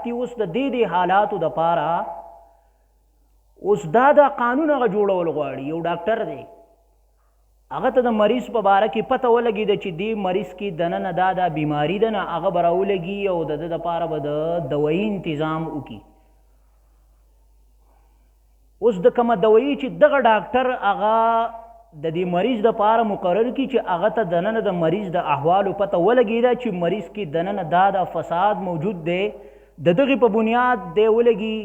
تی اوس د دې حالاتو د پاره اوس دا قانون هغه جوړول غواړي. یو ډاکټر دی هغه ته د مریض په باره کې پته ولګېده چې دې مریض کې دننه دا بیماري ده نه، هغه به راولګي او د ده دپاره به د دوایي انتظام وکړي. اوس د کومه دوایي چې دغه ډاکټر هغه د دې مریض دپاره مقرر کړي چې هغه ته دننه د مریض د احوالو پته ولګېده چې مریض کې دننه دا فساد موجود دی، د دغې په بنیاد دی ولګي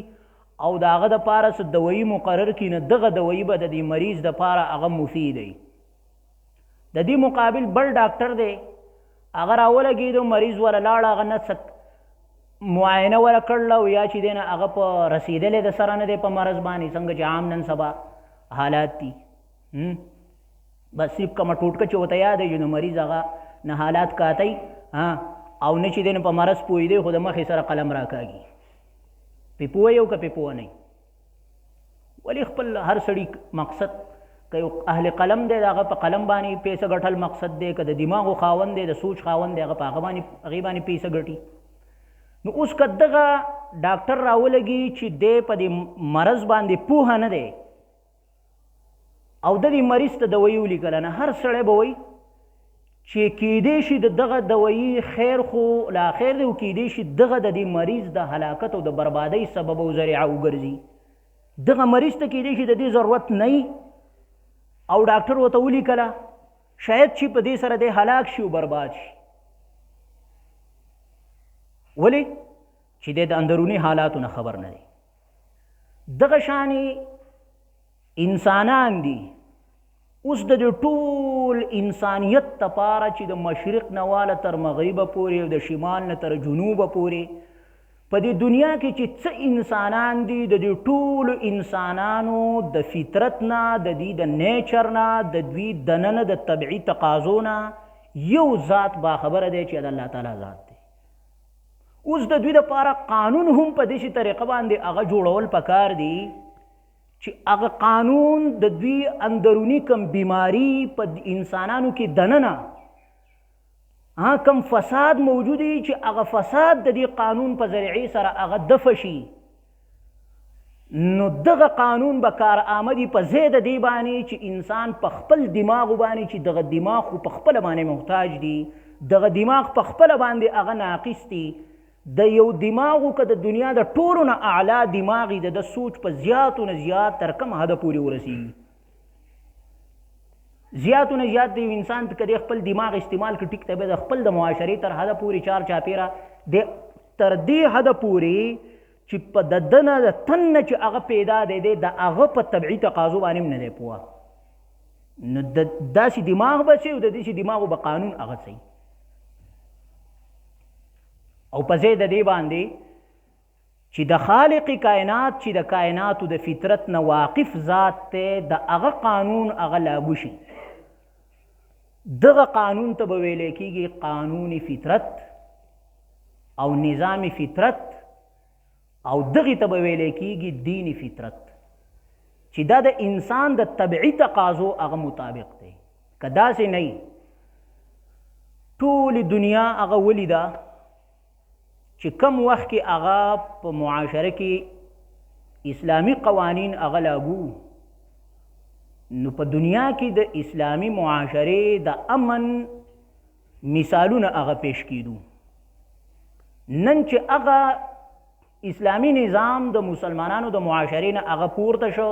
او د هغه دپاره څه دوایي مقرر کړي، نه دغه دوایي به د دې مریض دپاره هغه مفید دی. د دې مقابل بل ډاکټر دی هغه راولګېدو مریض وله لاړه، هغه نه معاینه وله کړله او یا چې دی نه هغه په رسېدلی د سره نه دی په مرض باندې، څنګه چې عام نن سبا حالات دي. بس صرف کومه ټوټکه چې ورته یاد وي نو مریض هغه نه حالات کاتی او نه چې دی نو په مرض پوهېدی خو د مخې سره قلم راکاږي. پې پوه یو که پې پوه نه ولې خپل هر سړي مقصد که یو اهل قلم دی د هغه په قلم باندې پیسه ګټل مقصد دی، که د دماغو خاوند دی د سوچ خاوند دی هغه په هغې باندې پیسه ګټي. نو اوس که دغه ډاکټر راولګي چې دی په دې مرض باندې پوهه نه دی او د دې مریض ته دوایي ولیکله، نه هر سړی به وایي چې کیدی شي د دغه دوایي خیر خو لا خیر دی او کیدی شي دغه د دې مریض د هلاکت او د بربادۍ سبب او ذریعه وګرځي. دغه مریض ته کیدی شي د دې ضرورت نه او ډاکټر ورته ولیکله، شاید چې په دې سره دی هلاک شي او برباد شي. ولې چې دی د اندروني حالاتو نه خبر نه دی. دغه شانې انسانان دي اوس د ټول انسانیت دپاره چې د مشرق نه واله تر مغربه پورې او د شمال نه تر جنوبه پورې په دې دنیا کې چې څه انسانان دي، د دې ټولو انسانانو د فطرت نه، د دوی د نیچر نه، د دوی دننه د طبعي تقاضو نه یو ذات باخبره دی چې د الله تعالی ذات دی. اوس د دوی دپاره قانون هم په داسې طریقه باندې هغه جوړول پکار دي چې هغه قانون د دوی اندروني کم بیماری په انسانانو کې دننه کم فساد موجود دی چې هغه فساد د دې قانون په ذریعې سره هغه دفع شي. نو دغه قانون به کارآمدي په ځای د دې باندې چې انسان په خپل دماغ باندې چې دغه دماغ خو په خپله باندې محتاج دی، دغه دماغ په خپله باندې هغه ناقص دی. د یو دماغو که د دنیا د ټولو نه اعلی دماغي د سوچ په زیاتو نه زیات تر کم حده پورې ورسېږي. زیاتو نه زیات د یو انسان که د خپل دماغ استعمال کړي ټیک ته به د خپل د معاشرې تر حده پورې چار چاپېره تر دې حده پورې چې په د ده نه د تن نه چې هغه پیدا دی د هغه په طبعي تقاضو باندې هم نه دی پوه. نو داسې دماغ به شي او د داسې دماغو به قانون هغه صحیح او په ځای د دې باندې چې د خالق کائنات چې د کائناتو د فطرت نه واقف ذات دی د هغه قانون هغه لاګو شي. دغه قانون ته به ویلی کېږي قانون فطرت او نظام فطرت او دغې ته به ویلی کېږي دین فطرت چې دا د انسان د طبعي تقاضو هغه مطابق دی. که داسې نه وي ټولې دنیا هغه ولیده چې کم وخت کې هغه په معاشره کې اسلامي قوانین هغه لاګو، نو په دنیا کې د اسلامي معاشرې د امن مثالونه هغه پیش کېدو. نن چې هغه اسلامي نظام د مسلمانانو د معاشرې نه هغه پورته شو،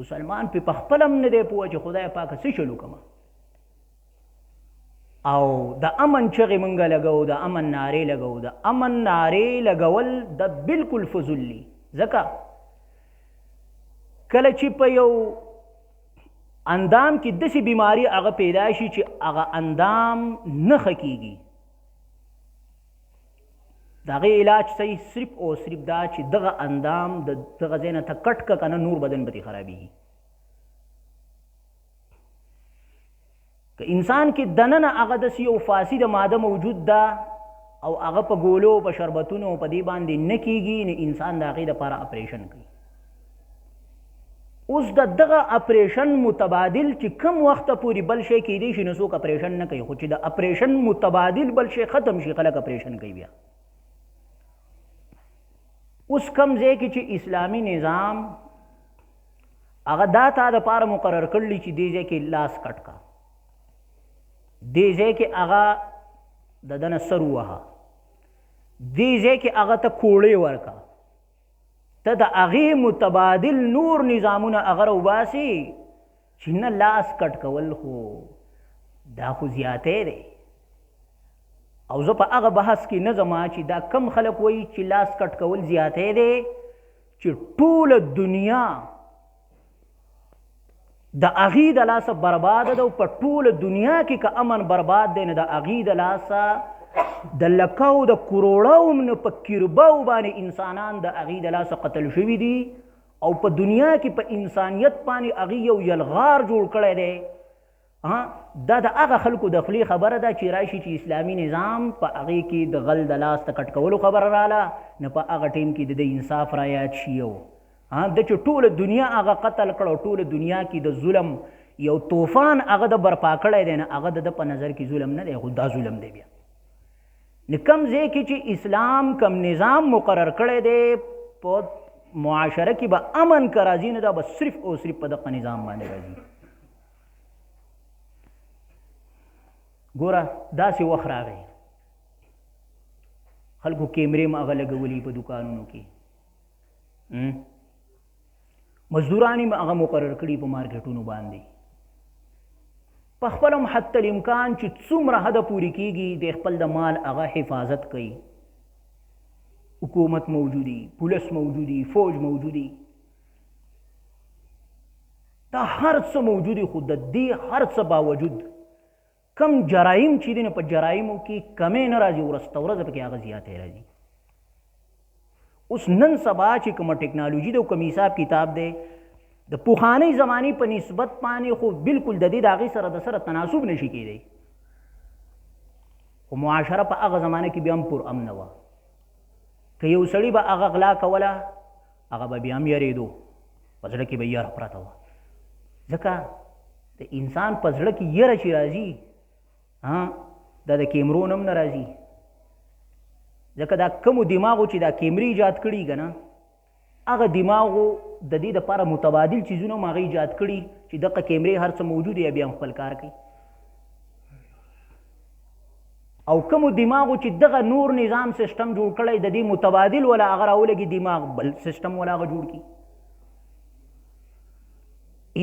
مسلمان په خپل هم نه دی پوه چې خدای پاکه څه چلو کومه او د امن چغې مونږه لګو، د امن نارې لګو. د امن نارې لګول د بالکل فضول دي، ځکه کله چې په یو اندام کې داسې بیماري هغه پیدا شي چې هغه اندام نه ښه کېږي، د هغې علاج صحیح صرف او صرف دا چې دغه اندام د دغه ځای نه ته کټ که که نه نور بدن به دې خرابېږي. که انسان کې دننه هغه داسې یو فاسده ماده موجود ده او هغه په ګولو په شربتونو په دې باندې نه کېږي، نو انسان د هغې دپاره اپریشن کوي. اوس د دغه اپریشن متبادل چې کم وخته پورې بل شی کېدی شي نو څوک اپریشن نه کوي، خو چې د اپریشن متبادل بل شی ختم شي خلک اپریشن کوي. بیا اوس کم ځای کې چې اسلامي نظام هغه دا تا دپاره مقرر کړلی چې دې ځای کې لاس کټ کا، دې ځای کې هغه د ده نه سر ووهه، دې ځای کې هغه ته کوړې ورکه، ته د هغې متبادل نور نظامونه هغه راوباسي چې نه لاس کټ کول خو دا خو زیاتی دی. او زه په هغه بحث کې نه ځم چې دا کم خلک وایي چې لاس کټ کول زیاتی دی چې ټوله دنیا د هغې د لاسه برباده ده او په ټوله دنیا کې که امن برباد دی نه د هغې د لاسه د لکو د کروړو نه په کربو باندې انسانان د هغې د لاسه قتل شوي دي او په دنیا کې په انسانیت باندې هغې یو یلغار جوړ کړی دی. دا د هغه خلکو د خولې خبره ده چې راشي چې اسلامي نظام په هغې کې د غل د لاس ته کټ کولو خبره راله، نه په هغه ټیم کې د ده انصاف رایاد شي. د چې ټوله دنیا هغه قتل کړ او ټوله دنیا کې د ظلم یو طوفان هغه د برپا کړی دی، نه هغه د ده په نظر کې ظلم نه دی، خو دا ظلم دی. بیا نو کم ځای کې چې اسلام کم نظام مقرر کړی دی په معاشره کې به امن که راځي، نه دا به صرف او صرف په دغه نظام باندې راځي. ګوره داسې وخت راغی خلکو کیمرې م هغه لګولي په دوکانونو کې، مزدوران یې هغه مقرر کړي په مارکیټونو باندې، په خپل هم حتی الامکان چې څومره حده پورې کېږي د خپل د مال هغه حفاظت کوي. حکومت موجودي، پولیس موجودي، فوج موجودي، دا هر څه موجودي، خو د دې هر څه باوجود کم جرایم چې دي نو په جرایمو کې کمې نه راځي، ورځته ورځ پکې هغه زیاتې راځي. اوس نن سبا چې کومه ټکنالوژي ده او کوم حساب کتاب دی د پخوانۍ زمانې په نسبت باندې خو بالکل د دې د هغې سره د سره تناسب نشي کېدی، خو معاشره په هغه زمانه کې بیا هم پر امنه وه. که یو سړي به هغه غلا کوله هغه به بیا هم یارېدو، په زړه کې به یره پرته وه، ځکه د انسان په زړه کې یره چې راځي دا د کیمرو نه هم نه راځي، ځکه دا کومو دماغو چې دا کیمرې ایجاد کړي که نه هغه دماغو د دې دپاره متبادل چیزونه هم هغه ایجاد کړي چې دغه کیمرې هر څه موجود یا بیا هم خپل کار کوي. او کومو دماغو چې دغه نور نظام سیسټم جوړ کړی د دې متبادل ولا هغه راولګي دماغ بل سیسټم ولا هغه جوړ کړي.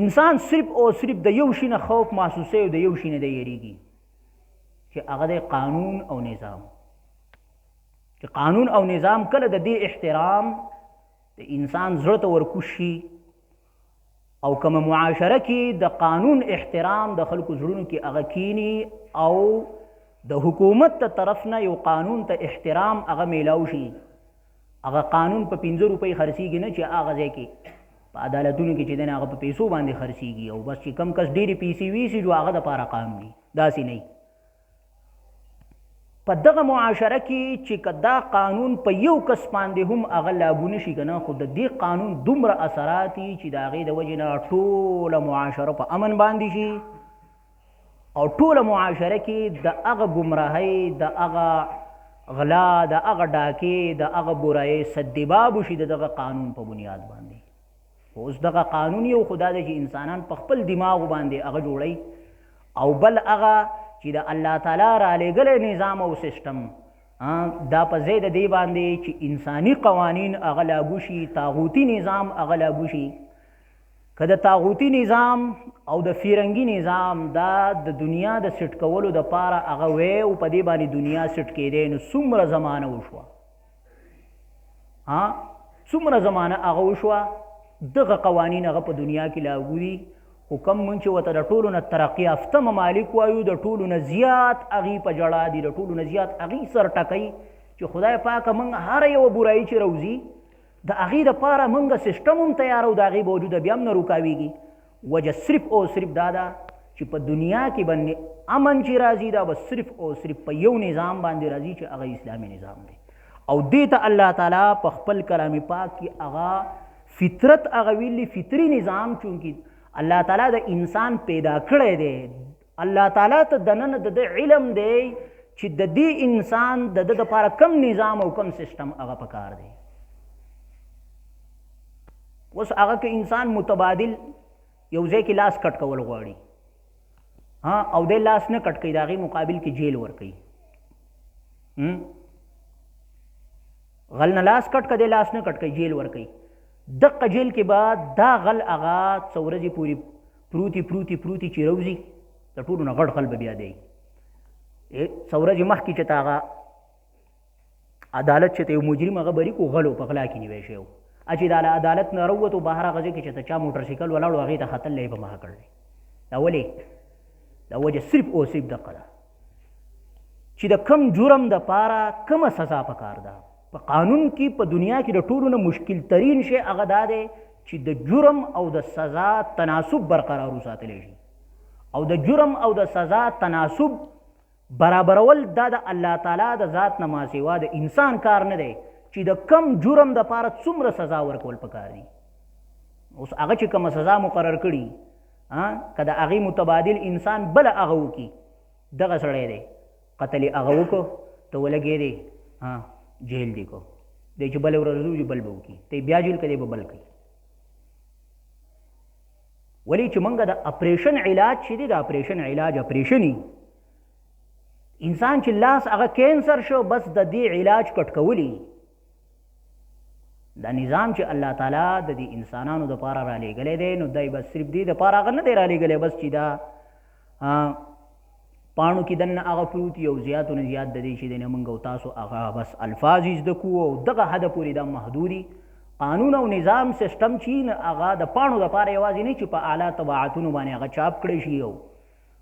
انسان صرف او صرف د یو شي نه خوف محسوسوي او د یو شي نه دی یریږي چې هغه دی قانون او نظام. چې قانون او نظام کله د دې احترام د انسان زړه ته ورکوز شي او کومه معاشره کې د قانون احترام د خلکو زړونو کې هغه کینی او د حکومت ته طرف نه یو قانون ته احترام هغه میلاو شي، هغه قانون په 5 روپۍ خرڅېږي نه چې هغه ځای کې په عدالتونو کې چې دی هغه په پیسو باندې خرڅېږي او بس چې کم کس ډېرې پیسې ویسي جو هغه دپاره قانون وي، داسې نه. په دغه معاشره کې چې که دا قانون په یو کس باندې هم هغه لاګو نه شي که نه، خو د دې قانون دومره اثرات دي چې د هغې د وجې نه ټوله معاشره په امن باندې شي او ټوله معاشره کې د هغه ګمراهۍ، د هغه غلا، د هغه ډاکې، د هغه برایۍ سدباب وشي د دغه قانون په بنیاد باندې. اوس دغه قانون یو خدا دی چې انسانان په خپل دماغ باندې هغه جوړوي او بل هغه چې د الله تعالی رالیږلی نظام او سیسټم دا په ځای د دې باندې چې انساني قوانین هغه لاګو شي، طاغوتي نظام هغه لاګو شي. که د طاغوتي نظام او د فیرنګي نظام دا د دنیا د سیټ کولو دپاره هغه وی او په دې باندې دنیا سیټ کېدی نو څومره زمانه وشوه، څومره زمانه هغه وشوه، دغه قوانین هغه په دنیا کې لاګو دي. خو کم مونږ چې ورته د ټولو نه ترقي یافته ممالک وایو د ټولو نه زیات هغې په ژړا دي، د ټولو نه زیات هغې سر ټکوي چې خدای پاکه مونږ هره یوه برایي چې راوځي د هغې دپاره مونږ سیسټم هم تیارو، د هغې باوجوده بیا هم نه روکاویږي. وجه صرف او صرف دا ده چې په دنیا کې به امن چې راځي دا به صرف او صرف په یو نظام باندې راځي چې هغه اسلامي نظام دی. او دې ته الله تعالی په خپل کلام پاک کې هغه فطرت هغه ویلي، فطري نظام چونکې الله تعالی د انسان پیدا کړی دی، الله تعالی ته دننه د علم دی چې د دې انسان د ده دپاره کم نظام او کم سیسټم هغه پکار دی. اوس هغه که انسان متبادل یو ځای کې لاس کټ کول غواړي او دی لاس نه کټ کوي د هغې مقابل کې جیل ورکوي غل نه لاس کټ که دی لاس نه کټ کوي جیل ورکوي دقه جیل کې به دا غل هغه څه ورځې پورې پروتي چې روځي د ټولو نه غټ غل به بیا دی څه ورځې مخکې چې ته هغه عدالت چې ته یو مجرم هغه بری کو غلو په غلا کې نیوی شوی و چې د عدالت نه راووتو بهر هغه ځای کې چې ته چا موټرسایکل ولاړو هغې ته ختل یې په مخه کړلی دا ولې دا وجه صرف او صرف دقه ده چې د کم جرم دپاره کومه سزا پکار ده په قانون کې په دنیا کې د ټولو نه مشکل ترین شی هغه دا دی چې د جرم او د سزا تناسب برقرار وساتلی شي او د جرم او د سزا تناسب برابرول دا د الله تعالی د ذات نه ماسیوا د انسان کار نه دی چې د کم جرم دپاره څومره سزا ورکول پکار دي اوس هغه چې کومه سزا مقرر کړي که د هغې متبادل انسان بله هغه وکړي دغه سړی دی قتل یې هغه وکړو ته ولګېدې جیل دی کو دی چې بله ورځ وځي بل به وکړي ته بیا جیل که دی به بل کوي ولې چې موږ د اپریشن علاج چې دی د اپریشن علاج اپریشني انسان چې لاس هغه کینسر شو بس د دې علاج کټ کولی دا نظام چې الله تعالی د دې انسانانو دپاره رالیږلی دی نو دی بس صرف دې دپاره هغه نه دی رالیږلی بس چې دا پاڼو کې دننه هغه پروت یو زیاتو نه زیات د دې چې دی نه موږ او تاسو هغه بس الفاظ یې زده کړو او دغه حده پورې دا محدودي قانون او نظام سیسټم چې هغه د پاڼو دپاره یوازې نه چې په اعلی طباعتونو باندې هغه چاپ کړی شي او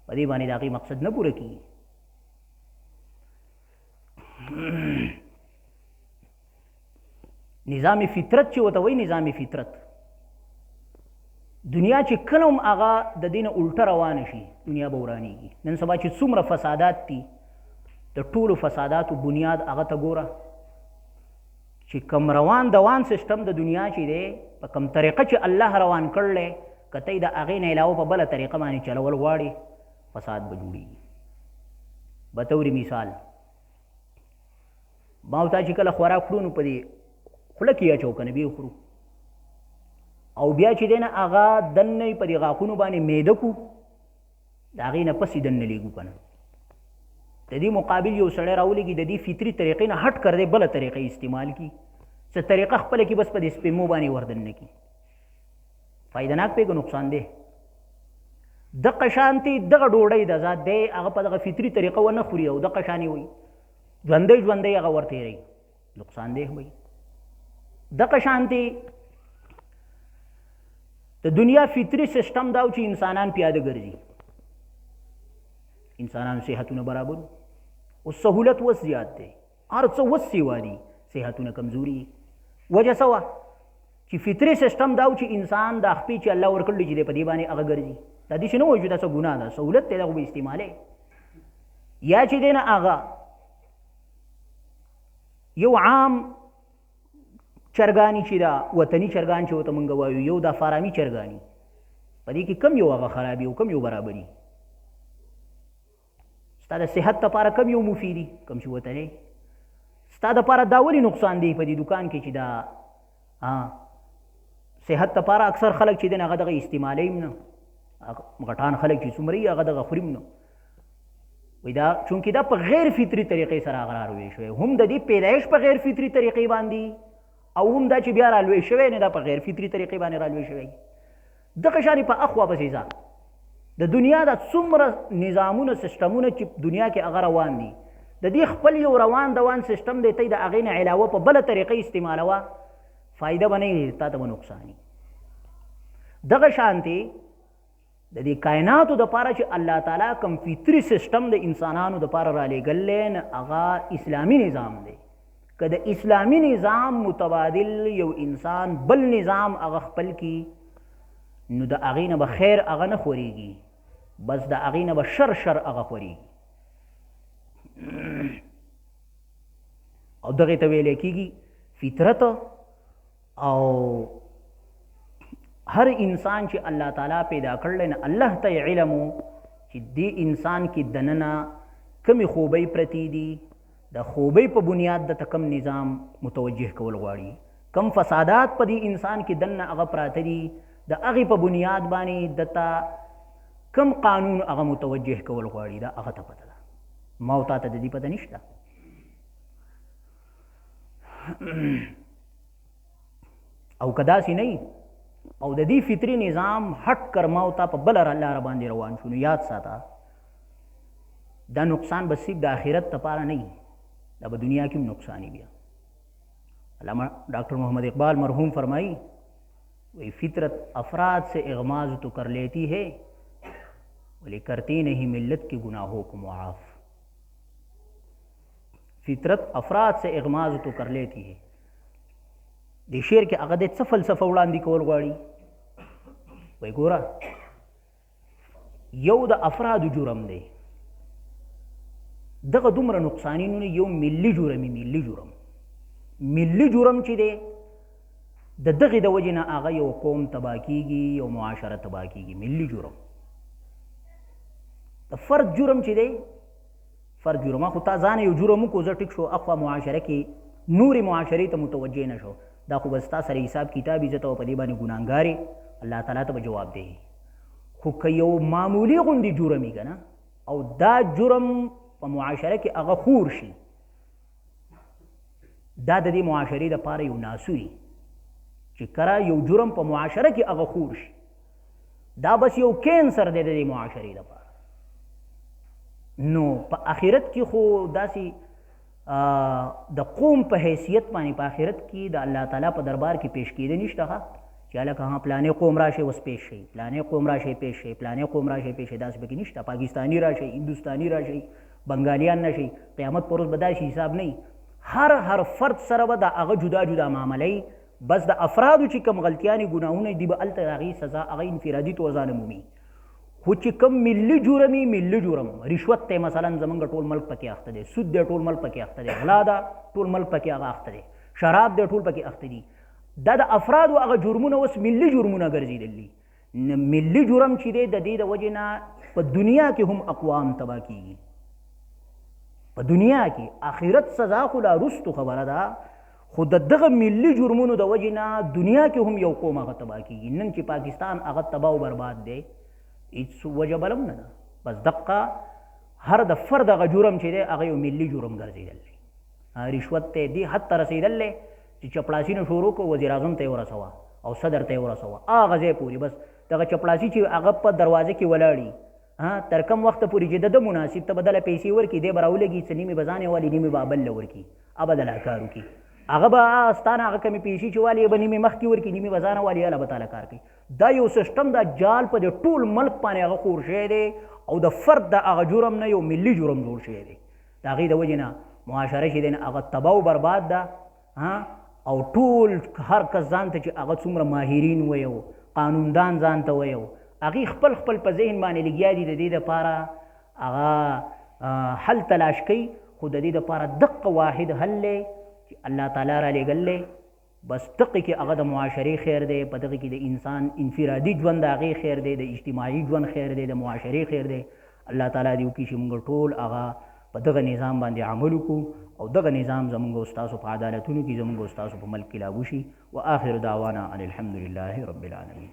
په دې باندې د هغې مقصد نه پوره کېږي نظام فطرت چې ورته وایي نظام فطرت دنیا چې کله هم هغه د دې نه الټه روانه شي دنیا به ورانېږي نن سبا چې څومره فسادات دي د ټولو فساداتو بنیاد هغه ته ګوره چې کم روان دوان سیسټم د دنیا چې دی په کم طریقه چې الله روان کړلی که ته یې د هغې نه علاوه په بله طریقه باندې چلول غواړې فساد به جوړېږي بطور مثال ما او تا چې کله خوراک خورو نو په دې خوله کې اچو که نه بیا خورو او بیا چې دی نه هغه دننه په دې غاښونو باندې میده کړو د هغې نه پسې دننه لیږو که نه د دې مقابل یو سړی راولېږي د دې فطري طریقې نه هټ کر دی بله طریقه استعمال کړي څه طریقه خپله کړي بس په دې سپیمو باندې وردننه کړي فایدهناک پې که نقصان دی دغه شانتې دغه ډوډۍ د ذات دی هغه په دغه فطري طریقه ونه خوري او دغه شانې وایي ژوندی هغه ورتېروي نقصان دی وایي دغه شانتې د دنیا فطري سیسټم دا چې انسانان پیاده ګرځي انسانانو صحتونه برابر او سهولت وس زیات دی هر څه وس سیوا دي صحتونه کمزوري وجه څه وه چې فطري سیسټم دا چې انسان دا خپې چې الله ورکړلی چې دی په دې باندې هغه ګرځي دا داسې نه وایي چې دا څه ګناه ده سهولت دی دغه به استعمالوي یا چې دی نه هغه یو عام چرګانی چې دا وطني چرګان چې ورته موږ وایو یو دا فارامي چرګاني په دې کې کم یو هغه خرابي او کم یو برابري ستا د صحت دپاره کم یو مفیدي کم چې وطني ستا دپاره دا ولې نقصان دی په دې دوکان کې چې دا صحت دپاره اکثر خلک چې دی نه هغه دغه استعمالوي هم نه غټان خلک چې څومره وي هغه دغه خوري هم نه وایي دا چونکې دا په غیر فطري طریقې سره هغه راروی شوی هم د دې پیدایش په غیر فطري طریقې باندې او هم دا چې بیا رالوی شوی نه دا په غیر فطري طریقې باندې رالوی شوی دغه شانې په اخوا پسې ځه د دنیا دا څومره نظامونه سیسټمونه چې دنیا کې هغه روان دي د دې خپل یو روان دوان سیسټم دی ته د هغې نه علاوه په بله طریقې استعمالوه فایده به نه وي تا ته به نقصان وي دغه شانتې د دې کائناتو دپاره چې الله تعالی کوم فطري سیسټم د انسانانو دپاره رالیږلی نه هغه اسلامي نظام دی که د اسلامي نظام متبادل یو انسان بل نظام هغه خپل کی نو د هغې نه به خیر هغه نه خورېږي بس د هغې نه به شر هغه خورېږي او دغې ته ویلی کېږي فطرت او هر انسان چې الله تعالی پیدا کړلی نه الله ته یې علم چې دې انسان کې دننه کمې خوبۍ پرتې دي د خوبۍ په بنیاد د کم نظام متوجه کول غواړي کم فسادات په دې انسان کې دننه هغه پراته دي د هغې په بنیاد باندې دته کم قانون هغه متوجه کول غواړي دا هغه ته پته ده ما او تا ته د دې پته نشته او که داسې نه او د دې فطري نظام هټ کر ما او تا په بله لاره باندې روان شو نو یاد ساته دا نقصان به صرف د آخرت دپاره نه وي دا به دنیا کې هم نقصان بیا علامہ ڈاکٹر محمد اقبال مرحوم فرمائی وہی فطرت افراد سے اغماز تو کر لیتی ہے ولی کرتی نہیں ملت کے گناہوں کو معاف فطرت افراد سے اغماز تو کر لیتی ہے دې شعر کې هغه د څه فلسفه وړاندې کول غواړي وایي ګوره یو د افرادو جرم دی دغه دومره نقصانینونه یو ملي جرم ملي جرم چې دی د دغې د وجې نه هغه یو قوم تباه کېږي یو معاشره تباه کېږي ملي جرم د فرد جرم چې دی فرد جرم خو تا ځان یو جرم وکړو زه ټیک شو اخوا معاشره کې نورې معاشرې ته متوجه نه شو دا خو به ستا سره حساب کتاب زه ته په دې باندې ګناهګارې الله تعالی ته به جواب دی خو که یو معمولي غوندې جرم وي که نه او دا جرم په معاشره کې هغه خور شي دا د دې معاشرې دپاره یو ناسوري چې کله یو جرم په معاشره کې هغه خور شي دا بس یو کینسر دی د دې معاشرې دپاره نو په آخرت کې خو داسې د قوم په حیثیت باندې په آخرت کې د الله تعالی په دربار کې پیش کېده نشته چې هلکه پلانې قوم راشئ اوس پیش شئ پلانې قوم راشئ پیش شئ پلانې قوم راشئ پیش شئ داسې پکې نشته پاکستاني راشئ هندوستاني راشئ بنګالیان نشئ قیامت پر ورځ به داسې حساب نه هر فرد سره به د هغه جدا جدا معامله بس د افرادو چې کوم غلطیانې ګناهونه دي به هلته د هغې سزا هغه انفرادي طور ځانه مومي خو چې کوم ملي جرم ملي جرم رشوت دی مثلا زمونږ ټول ملک پکې اخته دی سود دی ټول ملک پکې اخته دی غلا ده ټول ملک پکې هغه اخته دی شراب دی ټول پکې اخته دي دا د افرادو هغه جرمونه اوس ملي جرمونه ګرځېدلي ملي جرم چې دی د دې د وجې نه په دنیا کې هم اقوام تباه کېږي په دنیا کې آخرت سزا خو لا رستو خبره ده خو د دغه ملي جرمونو د وجې نه دنیا کې هم یو قوم هغه تباه کېږي نن چې پاکستان هغه تباه و برباد دی هیڅ وجه بل هم نه ده بس دقه هر د فرد هغه جرم چې دی هغه یو ملي جرم ګرځېدلی رشوت ته دې حد ته رسېدلی چې چپړاسي نه شروع کړو وزیر اعظم ته یې ورسوه او صدر ته یې ورسوه هغه ځای پورې بس دغه چپړاسي چې هغه په دروازه کې ولاړي تر کم وخته پورې چې د مناسب ته به دله پیسې ورکړي دی به راولګي څه نیمې به ځان یې والي نیمې به بل له ورکړي هغه به دله کار وکړي هغه به ستانه هغه کمې پیسې چې والي به نیمې مخکې ورکړي نیمې به ځانه والي هله به تاله کار کوي دا یو سیسټم دا جال په د ټول ملک باندې هغه خور شوی دی او د فرد د هغه جرم نه یو ملي جرم جوړ شوی دی د هغې د وجې نه معاشره چې دی نه هغه تباه و برباد ده او ټول هر کس ځان ته چې هغه څومره ماهرین ویو قانوندان ځان ته ویو هغې خپل په ذهن باندې لګیا دي د دې دپاره هغه حل تلاش کوي خو د دې دپاره دقه واحد حل دی چې الله تعالی را لېږلی بس دقې کې هغه د معاشرې خیر دی په دغې کې د انسان انفرادي ژوند د هغې خیر دی د اجتماعي ژوند خیر دی د معاشرې خیر دی الله تعالی دې وکړي چې موږ ټول هغه په دغه نظام باندې عمل وکړو او دغه نظام زموږ او ستاسو په عدالتونو کې زموږ او ستاسو په ملک کې لاګو شي و آخر دعوانا ان الحمد لله رب العالمین